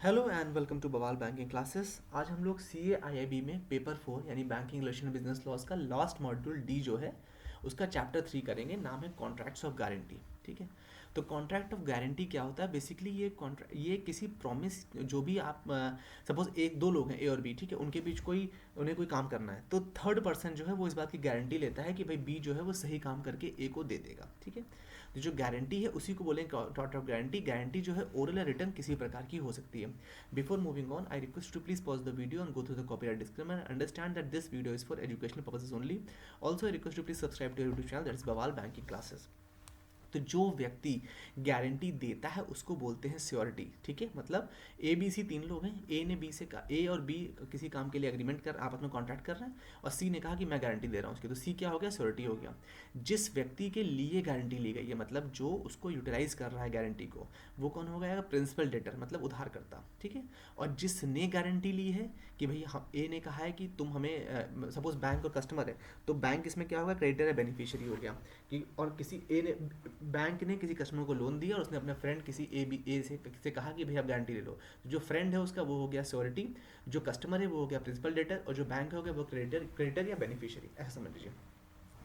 Hello and welcome to बवाल banking classes. आज हम लोग सी ए आई आई बी में पेपर 4 यानी बैंकिंग रिलेशन बिजनेस लॉज का लास्ट मॉड्यूल डी जो है उसका चैप्टर 3 करेंगे। नाम है कॉन्ट्रैक्ट्स ऑफ गारंटी। ठीक है, तो कॉन्ट्रैक्ट ऑफ गारंटी क्या होता है? बेसिकली ये कॉन्ट्रैक्ट, ये किसी प्रॉमिस, जो भी आप सपोज एक दो लोग हैं ए और बी, ठीक है, उनके बीच कोई उन्हें कोई काम करना है, तो थर्ड पर्सन जो है वो इस बात की गारंटी लेता है कि भाई बी जो है वो सही काम करके ए को दे देगा। ठीक है, तो जो गारंटी है उसी को बोलेंगे कॉन्ट्रैक्ट ऑफ गारंटी। गारंटी जो है ओरल या रिटर्न किसी प्रकार की हो सकती है। Before moving on, I request to please pause the video and go through the copyright disclaimer and understand that this video is for educational purposes only. Also, I request to please subscribe to our YouTube channel, that is Bawal Banking Classes. तो जो व्यक्ति guarantee देता है उसको बोलते हैं surety. ठीक है, मतलब ए बी सी तीन लोग हैं, ए ने बी से कहा, ए और बी किसी काम के लिए एग्रीमेंट कर आपस में कॉन्ट्रैक्ट कर रहे हैं और सी ने कहा कि मैं गारंटी दे रहा हूँ उसकी, तो सी क्या हो गया? श्योरिटी हो गया। जिस व्यक्ति के लिए गारंटी ली गई है, मतलब जो उसको यूटिलाइज कर रहा है गारंटी को, वो कौन हो गया? प्रिंसिपल डेटर, मतलब उधारकर्ता। ठीक है, और जिसने गारंटी ली है कि भाई हम, ए ने कहा है कि तुम हमें, सपोज बैंक और कस्टमर है, तो बैंक इसमें क्या होगा? क्रेडिटर है, बेनिफिशियरी हो गया कि, और किसी ए ने, बैंक ने किसी कस्टमर को लोन दिया और उसने अपने फ्रेंड किसी ए से कहा कि भाई आप गारंटी ले लो, तो जो फ्रेंड है उसका वो हो गया श्योरिटी, जो कस्टमर है वो हो गया प्रिंसिपल डेटर, और जो बैंक हो गया वो क्रेडिटर या बेनिफिशियरी, ऐसा समझ लीजिए।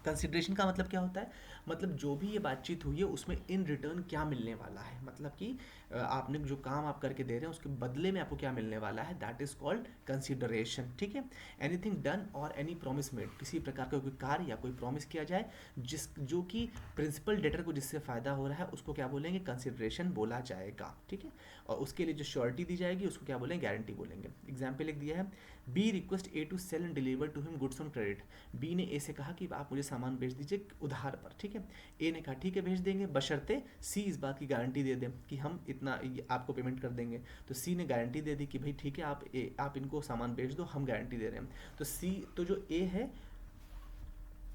कंसिडरेशन का मतलब क्या होता है? मतलब जो भी ये बातचीत हुई है उसमें इन रिटर्न क्या मिलने वाला है, मतलब कि आपने जो काम आप करके दे रहे हैं उसके बदले में आपको क्या मिलने वाला है, दैट इज कॉल्ड कंसिडरेशन। ठीक है, एनीथिंग डन और एनी प्रॉमिस मेड, किसी प्रकार का कोई कार्य या कोई प्रॉमिस किया जाए जिस जो कि प्रिंसिपल डेटर को जिससे फ़ायदा हो रहा है उसको क्या बोलेंगे? कंसिडरेशन बोला जाएगा। ठीक है, और उसके लिए जो श्योरिटी दी जाएगी उसको क्या बोलेंगे? गारंटी बोलेंगे। एग्जाम्पल लिख दिया है, B request A to sell and deliver to him goods on credit. B ने ए से कहा कि आप मुझे सामान बेच दीजिए उधार पर। ठीक है, ए ने कहा ठीक है भेज देंगे, बशर्ते सी इस बात की गारंटी दे दें कि हम इतना आपको पेमेंट कर देंगे। तो सी ने गारंटी दे दी कि भाई ठीक है, आप इनको सामान बेच दो, हम गारंटी दे रहे हैं। तो सी, तो जो ए है,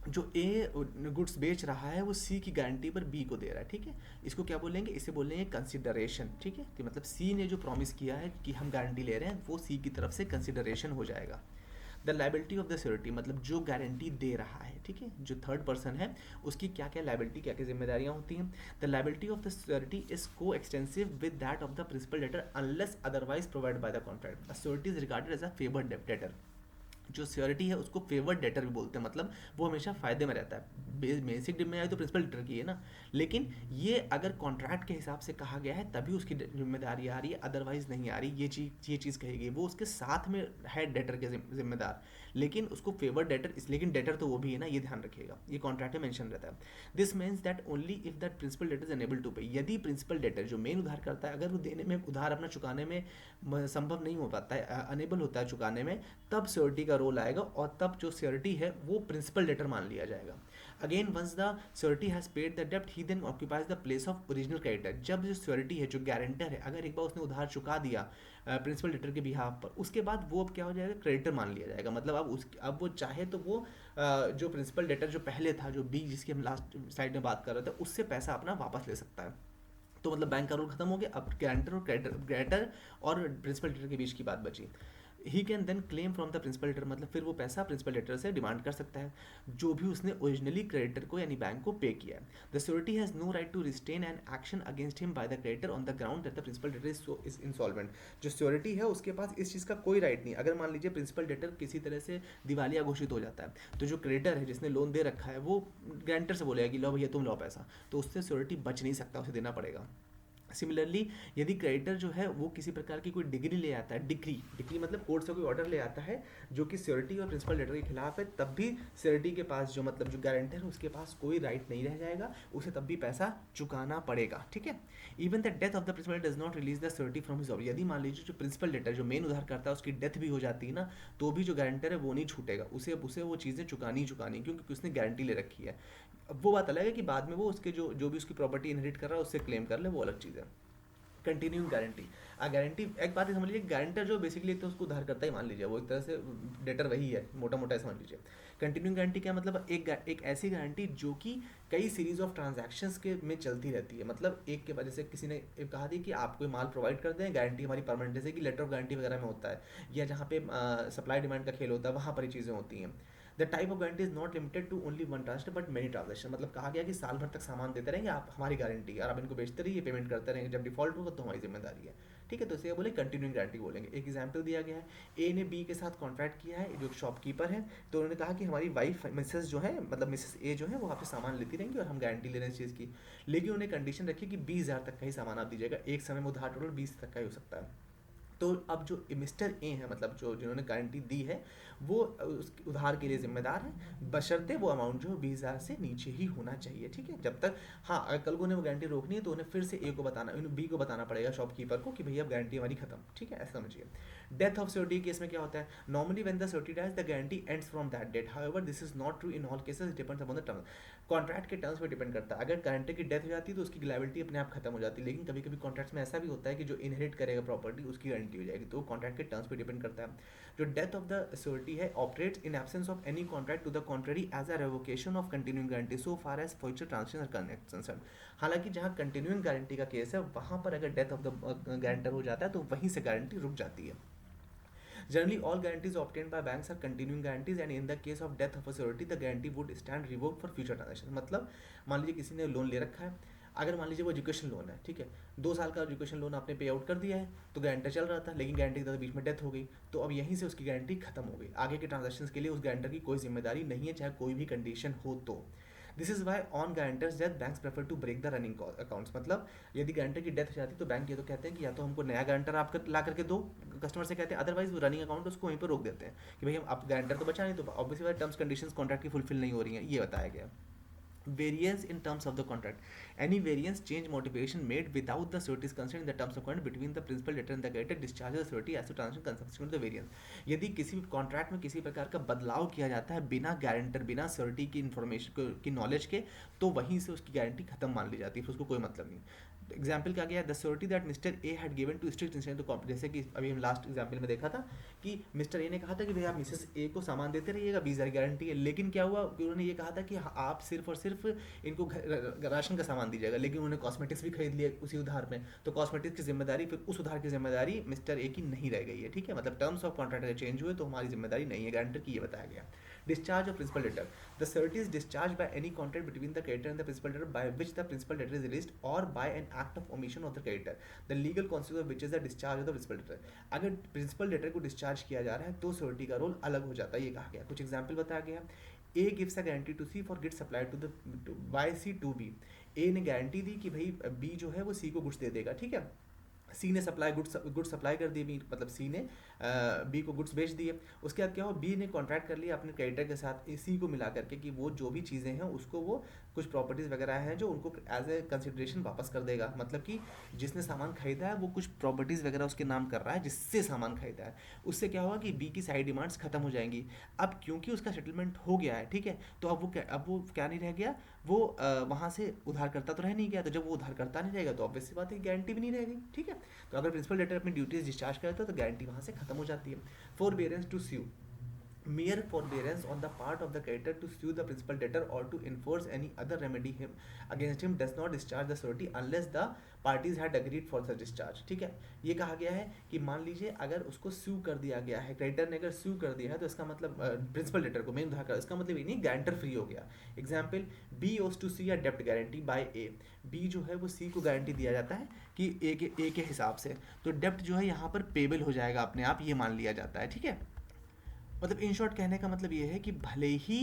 जो ए गुड्स बेच रहा है वो सी की गारंटी पर बी को दे रहा है। ठीक है, इसको क्या बोलेंगे? इसे बोलेंगे कंसिडरेशन। ठीक है, कि मतलब सी ने जो प्रॉमिस किया है कि हम गारंटी ले रहे हैं वो सी की तरफ से कंसिडरेशन हो जाएगा। The liability of the surety, मतलब जो गारंटी दे रहा है, ठीक है, जो थर्ड पर्सन है उसकी क्या क्या लाइबिलिटी, क्या क्या जिम्मेदारियां होती हैं। The liability of the surety is coextensive with that of the principal debtor unless otherwise provide by the contract. Surety is regarded as a favoured debtor. जो श्योरिटी है उसको फेवर्ड डेटर भी बोलते हैं, मतलब वो हमेशा फायदे में रहता है। बेसिक जिम्मेदारी तो प्रिंसिपल डेटर की है ना, लेकिन ये अगर कॉन्ट्रैक्ट के हिसाब से कहा गया है तभी उसकी जिम्मेदारी आ रही है, अदरवाइज नहीं आ रही। ये चीज़ कही गई, वो उसके साथ में है डेटर के जिम्मेदार, लेकिन उसको फेवर्ड डेटर लेकिन डेटर तो वो भी है ना, ये ध्यान रखिएगा, ये कॉन्ट्रैक्ट में मेंशन रहता है। This means that only if that principal debtor is unable to pay, यदि प्रिंसिपल डेटर जो मेन उधार करता है अगर वो देने में, उधार अपना चुकाने में संभव नहीं हो पाता है, अनेबल होता है चुकाने में, तब श्योरिटी का रोल आएगा और तब जो श्योरिटी है वो प्रिंसिपल डेटर मान लिया जाएगा। Again once the surety has paid the डेब्ट he then occupies the place of original creditor. जब जो श्योरिटी है, जो गारंटर है, अगर एक बार उसने उधार चुका दिया प्रिंसिपल डेटर के बिहाफ पर, उसके बाद वो अब क्या हो जाएगा? क्रेडिटर मान लिया जाएगा। मतलब अब वो चाहे तो वो जो प्रिंसिपल डेटर जो पहले था, जो बी जिसकी हम लास्ट स्लाइड में बात कर रहे थे, उससे पैसा अपना वापस ले सकता है। तो मतलब बैंक का रूल खत्म हो गया, अब गारंटर और क्रेडिटर और प्रिंसिपल डेटर के बीच की बात बची। He can then claim from the principal debtor, मतलब फिर वो पैसा प्रिंसिपल डेटर से डिमांड कर सकता है जो भी उसने ओरिजिनली क्रेडिटर को यानी बैंक को पे किया है। The surety has no right to restrain an action against him by the creditor on the ground that the principal debtor is insolvent. जो श्योरिटी है उसके पास इस चीज़ का कोई राइट नहीं। अगर मान लीजिए प्रिंसिपल डेटर किसी तरह से दिवालिया घोषित हो जाता है, तो जो क्रेडिटर है जिसने लोन दे रखा है वो गारंटर से बोलेगा कि लो भैया तुम लो पैसा, तो उससे श्योरिटी बच नहीं सकता, उसे देना पड़ेगा। सिमिलरली यदि क्रेडिटर जो है वो किसी प्रकार की कोई डिग्री ले आता है, डिग्री मतलब कोर्ट से कोई ऑर्डर ले आता है जो कि श्योरिटी और प्रिंसिपल डेटर के खिलाफ है, तब भी श्योरिटी के पास जो, मतलब जो गारंटर है उसके पास कोई राइट नहीं रह जाएगा, उसे तब भी पैसा चुकाना पड़ेगा। ठीक है, even the death of the principal does not release the surety from his obligation. यदि मान लीजिए जो प्रिंसिपल डेटर जो मेन उधार करता है उसकी डेथ भी हो जाती है ना, तो भी जो गारंटर है वो नहीं छूटेगा, उसे वो चीज़ें चुकानी क्योंकि उसने गारंटी ले रखी है। अब वो बात अलग है कि बाद में वो उसके जो भी उसकी प्रॉपर्टी इनहेरिट कर रहा है उससे क्लेम कर ले, वो अलग चीज़ है। कंटिन्यूइंग गारंटी, गारंटी एक बात है, समझ लीजिए गारंटर जो बेसिकली एक तो उसको उधार करता ही मान लीजिए, वो एक तरह से डेटर वही है, मोटा मोटा समझ लीजिए। कंटिन्यूइंग गारंटी क्या मतलब? एक ऐसी गारंटी जो कि कई सीरीज ऑफ ट्रांजैक्शंस के में चलती रहती है, मतलब एक के बाद जैसे किसी ने कहा थी कि आप कोई माल प्रोवाइड कर दें, गारंटी हमारी परमानेंट, जैसे कि लेटर ऑफ गारंटी वगैरह में होता है, या जहाँ पे सप्लाई डिमांड का खेल होता है वहाँ पर ये चीज़ें होती हैं। The type of guarantee is not limited to only one transaction but many transaction, मतलब कहा गया कि साल भर तक सामान देते रहेंगे आप, हमारी गारंटी और आप इनको बेचते रहिए, पेमेंट करते रहेंगे, जब डिफॉल्ट होगा तो हमारी जिम्मेदारी है। ठीक है, तो इसे बोले कंटिन्यूइंग गारंटी बोलेंगे। एक एग्जांपल दिया गया है, ए ने बी के साथ कॉन्ट्रैक्ट किया है, जो शॉपकीपर है, तो उन्होंने कहा कि हमारी वाइफ मिसेस जो है, मतलब मिसेस ए जो है वो आपसे सामान लेती रहेंगी और हम गारंटी ले रहे हैं इस चीज़ की, लेकिन उन्हें कंडीशन रखी कि 20,000 तक का ही सामान आप दीजिएगा, एक समय में उधार टोटल 20 तक का ही हो सकता है। तो अब जो मिस्टर ए है, मतलब जो जिन्होंने गारंटी दी है, वो उस उधार के लिए जिम्मेदार है, बशर्ते वो अमाउंट जो 20,000 से नीचे ही होना चाहिए। ठीक है, जब तक, हाँ अगर कल को उन्हें वो गारंटी रोकनी है तो उन्हें फिर से ए को बताना, बी को बताना पड़ेगा शॉपकीपर को कि भैया अब गारंटी हमारी खत्म। ठीक है, ऐसा समझिए। डेथ ऑफ सिक्योरिटी केस में क्या होता है, normally when the security dies the guarantee ends from that date, however this is not true in all cases, depends upon the term. Contract के टर्म्स पे डिपेंड करता है, अगर गारंटी की डेथ हो जाती है तो उसकी लायबिलिटी अपने आप खत्म हो जाती है, लेकिन कभी कभी कॉन्ट्रैक्ट्स में ऐसा भी होता है कि जो इनहेरिट करेगा प्रॉपर्टी उसकी गारंटी हो जाएगी, तो कॉन्ट्रैक्ट के टर्म्स पे डिपेंड करता है। जो डेथ ऑफ द सिक्योरिटी है operates in absence of any contract to the contrary as a revocation of continuing guarantee so far as future transactions are concerned. हालांकि जहां कंटिन्यूइंग गारंटी का case है वहां पर अगर डेथ ऑफ द गारंटर हो जाता है तो वहीं से गारंटी रुक जाती है। Generally, all guarantees obtained by banks are continuing guarantees, and in the case of death of a security, the guarantee would stand revoked for future transactions. मतलब मान लीजिए किसी ने लोन ले रखा है, अगर मान लीजिए वो एजुकेशन लोन है, ठीक है, 2 साल का एजुकेशन लोन आपने पे आउट कर दिया है, तो गारंटर चल रहा था, लेकिन गारंटी के बीच में डेथ हो गई, तो अब यहीं से उसकी गारंटी खत्म हो गई, आगे के ट्रांजेक्शन के लिए उस गारंटर की कोई जिम्मेदारी नहीं है, चाहे कोई भी कंडीशन हो तो। This is why on guarantor's death banks prefer to break the running accounts, मतलब यदि गारंटर की डेथ हो जाती है तो बैंक ये तो कहते हैं कि या तो हमको नया गारंटर आप ला करके दो, कस्टमर से कहते हैं, अदरवाइज वो रनिंग अकाउंट उसको वहीं पर रोक देते हैं कि भाई हम आप गारंटर तो बचा नहीं, तो ऑब्वियसली टर्म्स कंडीशंस कॉन्ट्रैक्ट की फुलफिल नहीं हो रही हैं, ये बताया गया। Variance in terms of the contract, any variance change motivation made without the surety is considered in the terms of contract between the principal debtor and the creditor discharges the surety as to transaction consistent with the variance। यदि किसी contract में किसी प्रकार का बदलाव किया जाता है बिना गारंटर, बिना surety की इन्फॉर्मेशन की नॉलेज के, तो वहीं से उसकी गारंटी खत्म मान ली जाती है, फिर उसको कोई मतलब नहीं। एग्जाम्पल क्या गया, the security that mister A had given to strict instruction to, जैसे कि अभी हम लास्ट एग्जाम्पल में देखा था कि मिस्टर ए ने कहा था कि भाई आप मिसेस ए को सामान देते रहिएगा, 20,000 गारंटी है, लेकिन क्या हुआ कि उन्होंने ये कहा था कि आप सिर्फ और सिर्फ इनको राशन का सामान दीजिएगा, लेकिन उन्होंने कॉस्मेटिक्स भी खरीद लिया उसी उधार में, तो कॉस्मेटिक्स की जिम्मेदारी, फिर उस उधार की जिम्मेदारी मिस्टर ए की नहीं रह गई है। ठीक है, मतलब टर्म्स ऑफ कॉन्ट्रैक्ट अगर चेंज हुए तो हमारी जिम्मेदारी नहीं है, गारंटर की, ये बताया गया। Discharge of principal debtor, the surety is discharged by any contract between the creditor and the principal debtor by which the principal debtor is released or by an act of omission of the creditor, the legal consequence of which is the discharge of the principal debtor। अगर principal debtor को discharge किया जा रहा है तो security का role अलग हो जाता है, ये कहा गया। कुछ एग्जाम्पल बताया गया, A gives a guarantee to C for goods supply to the by C to B, A ने गारंटी दी कि भाई बी जो है वो सी को गुड्स दे देगा, ठीक है, सी ने सप्लाई गुड्स सप्लाई कर दिए, मतलब सी ने बी को गुड्स बेच दिए। उसके बाद क्या हो, बी ने कॉन्ट्रैक्ट कर लिया अपने क्रेडिटर के साथ सी को मिला करके कि वो जो भी चीज़ें हैं उसको, वो कुछ प्रॉपर्टीज़ वगैरह हैं जो उनको एज ए कंसिडरेशन वापस कर देगा, मतलब कि जिसने सामान खरीदा है वो कुछ प्रॉपर्टीज़ वगैरह उसके नाम कर रहा है जिससे सामान खरीदा है, उससे क्या होगा कि बी की सारी डिमांड्स खत्म हो जाएंगी। अब क्योंकि उसका सेटलमेंट हो गया है, ठीक है, तो अब वो क्या नहीं रह गया, वो वहाँ से उधार करता तो रह नहीं गया, तो जब वो उधार करता नहीं रहेगा तो ऑब्वियस सी बात है गारंटी भी नहीं रह गई। ठीक है, तो अगर प्रिंसिपल डेटर अपनी ड्यूटीज डिस्चार्ज करता है तो गारंटी वहाँ से खत्म हो जाती है। Forbearance to sue, mere forbearance on the part of the creditor to sue the principal debtor or to enforce any other remedy against him does not discharge the surety unless the parties had agreed for the discharge। ठीक है, ये कहा गया है कि मान लीजिए अगर उसको स्यू कर दिया गया है, क्रेडिटर ने अगर स्यू कर दिया है तो इसका मतलब प्रिंसिपल डेटर को, मेन उधार का, इसका मतलब ये नहीं गारंटर फ्री हो गया। Example, B owes to C a डेप्ट गारंटी बाय ए, बी जो है वो सी को गारंटी दिया जाता है कि ए के हिसाब से, तो डेप्ट जो है यहाँ पर पेबल हो जाएगा अपने आप, ये मान लिया जाता है। ठीक है, मतलब इन शॉर्ट कहने का मतलब ये है कि भले ही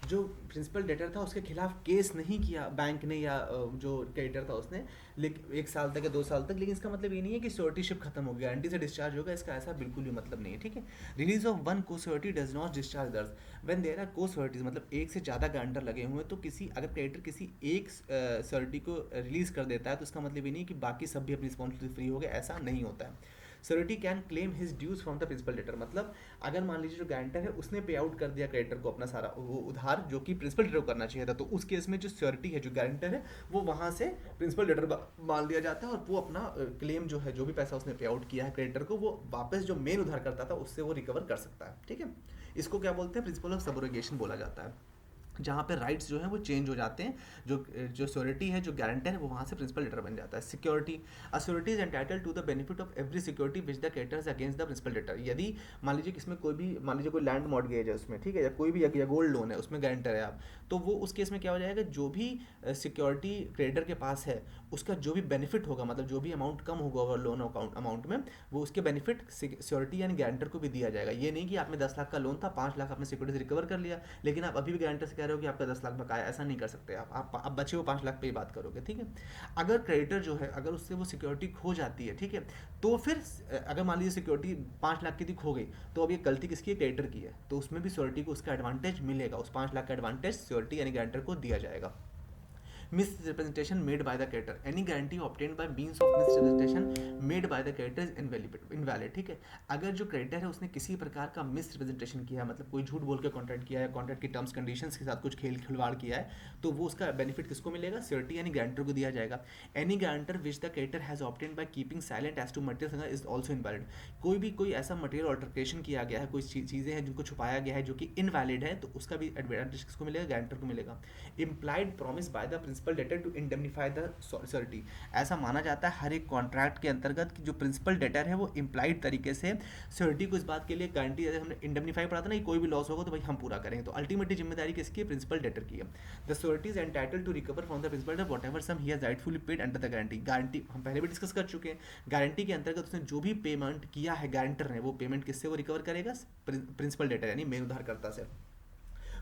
जो प्रिंसिपल डेटर था उसके खिलाफ केस नहीं किया बैंक ने या जो क्रेडिटर था उसने, लेकिन 1 साल तक या 2 साल तक, लेकिन इसका मतलब ये नहीं है कि सिक्योरिटीशिप खत्म हो गया, गारंटी से डिस्चार्ज होगा, इसका ऐसा बिल्कुल भी मतलब नहीं है। ठीक है, रिलीज ऑफ वन को सिक्योरिटी डज नॉट डिस्चार्ज दर्ज व्हेन देयर आर को सिक्योरिटीज, मतलब एक से ज़्यादा गारंटर लगे हुए हैं, तो किसी अगर क्रेडिटर किसी एक सिक्योरिटी को रिलीज कर देता है तो इसका मतलब ये नहीं कि बाकी सब भी अपनी रिस्पॉन्सिबिलिटी फ्री हो गए, ऐसा नहीं होता है। Security can claim his dues from the principal debtor, मतलब अगर मान लीजिए जो गारंटर है उसने पे आउट कर दिया क्रेडिटर को अपना सारा वो उधार जो कि प्रिंसिपल डेटर को करना चाहिए था, तो उस केस में जो सिक्योरिटी है, जो गारंटर है, वो वहाँ से प्रिंसिपल डेटर मान लिया जाता है और वो अपना क्लेम जो है, जो भी पैसा उसने पे आउट किया है क्रेडिटर को, वो वापस जो मेन उधार करता था उससे वो रिकवर कर सकता है। ठीक है, इसको क्या बोलते हैं, प्रिंसिपल ऑफ सबरोगेशन बोला जाता है। जहाँ पे राइट्स जो है वो चेंज हो जाते हैं, जो जो श्योरिटी है, जो गारंटर है, वो वहाँ से प्रिंसिपल डेटर बन जाता है। Security, a surety is entitle to the benefit of every security which the creditors against the principal debtor. यदि मान लीजिए कि इसमें कोई भी, मान लीजिए कोई लैंड मॉर्गेज है उसमें, ठीक है, या कोई भी, या गोल्ड लोन है, उसमें गारंटर है आप, तो वो उस केस में क्या हो जाएगा, जो भी सिक्योरिटी क्रेडिटर के पास है उसका जो भी बेनिफिट होगा, मतलब जो भी अमाउंट कम होगा ओवर लोन अकाउंट अमाउंट में, वो उसके बेनिफिट सिक्योरिटी यानी गारंटर को भी दिया जाएगा। ये नहीं कि आपने 10 लाख का लोन था, 5 लाख आपने सिक्योरिटी से रिकवर कर लिया, लेकिन आप अभी भी गारंटर से कह रहे हो कि आपका 10 लाख बकाया, ऐसा नहीं कर सकते आप बचे हुए 5 लाख पे ही बात करोगे, ठीक है। अगर क्रेडिटर जो है, अगर उससे वो सिक्योरिटी खो जाती है, ठीक है, तो फिर अगर मान लीजिए सिक्योरिटी 5 लाख की थी, खो गई, तो अब ये गलती किसकी है, क्रेडिटर की है, तो उसमें भी सिक्योरिटी को उसका एडवांटेज मिलेगा, उस 5 लाख का एडवांटेज सिक्योरिटी यानी गारंटर को दिया जाएगा। misrepresentation made by the creditor, any guarantee obtained by means of misrepresentation made by the creditor is invalid, ठीक है। अगर जो क्रेडिटर है उसने किसी प्रकार का मिसरिप्रेजेंटेशन किया, मतलब कोई झूठ बोल के कॉन्ट्रैक्ट किया है, कॉन्ट्रैक्ट की टर्म्स कंडीशंस के साथ कुछ खिलवाड़ किया है, तो वो उसका बेनिफिट किसको मिलेगा, सिक्योरिटी यानी गारंटर को दिया जाएगा। Any guarantor which the creditor has obtained by keeping silent as to material is also invalid. कोई ऐसा मटेरियल ऑल्टरकेशन किया गया है, कोई चीज़ें हैं जिनको छुपाया गया है जो कि इनवैलिड है, तो उसका भी एडवांटेज किसको मिलेगा, गारंटर को मिलेगा। Implied promise by the principal debtor to indemnify the surety, ऐसा माना जाता है हर एक कॉन्ट्रैक्ट के अंतर्गत कि जो प्रिंसिपल डेटर है वो इम्प्लाइड तरीके से श्योरिटी को इस बात के लिए गारंटी, जैसे हमने इंडेमनीफाई पढ़ा था ना कि कोई भी लॉस होगा तो भाई हम पूरा करेंगे, तो अल्टीमेटली जिम्मेदारी किसकी है, प्रिंसिपल डेटर की है। The surety is entitled to recover from the principal debtor whatever sum he has rightfully paid under the guarantee हम पहले भी डिस्कस कर चुके हैं। गारंटी के अंतर्गत उसने जो भी पेमेंट किया है गारंटर ने, वो पेमेंट किससे वो रिकवर करेगा, प्रिंसिपल डेटर यानी मेन उधारकर्ता से।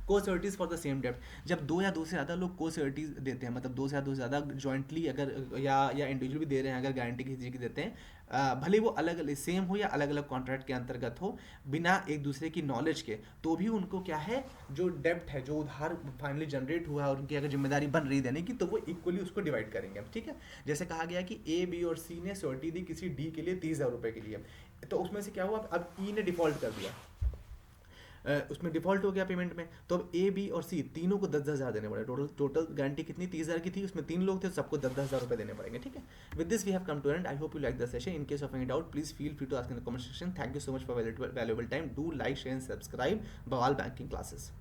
को सिक्योरिटीज फॉर द सेम डेप्ट, जब दो या दो से ज़्यादा लोग को सिक्योरिटीज देते हैं, मतलब दो से ज़्यादा जॉइंटली अगर या इंडिविजुअल भी दे रहे हैं, अगर गारंटी किसी चीज़ की देते हैं, भले वो अलग अलग सेम हो या अलग अलग कॉन्ट्रैक्ट के अंतर्गत हो, बिना एक दूसरे की नॉलेज के, तो भी उनको क्या है, जो डेप्ट है, जो उधार फाइनली जनरेट हुआ है, उनकी अगर जिम्मेदारी बन रही देने की, तो वो इक्वली उसको डिवाइड करेंगे, ठीक है। जैसे कहा गया कि ए, बी और सी ने सिक्योरिटी दी किसी डी के लिए 30,000 रुपये के लिए, तो उसमें से क्या हुआ, अब ई ने डिफॉल्ट कर दिया, उसमें डिफॉल्ट हो गया पेमेंट में, तो अब ए, बी और सी तीनों को 10,000 देने पड़े। टोटल गारंटी कितनी, 30,000 की थी, उसमें 3 लोग थे, सबको 10,000 रुपये देने पड़ेंगे, ठीक है। With this we have come to end. I hope you like the session. In case of any doubt please feel free to ask in the comment section. Thank you so much for valuable time. Do like, share and subscribe Bawal banking classes.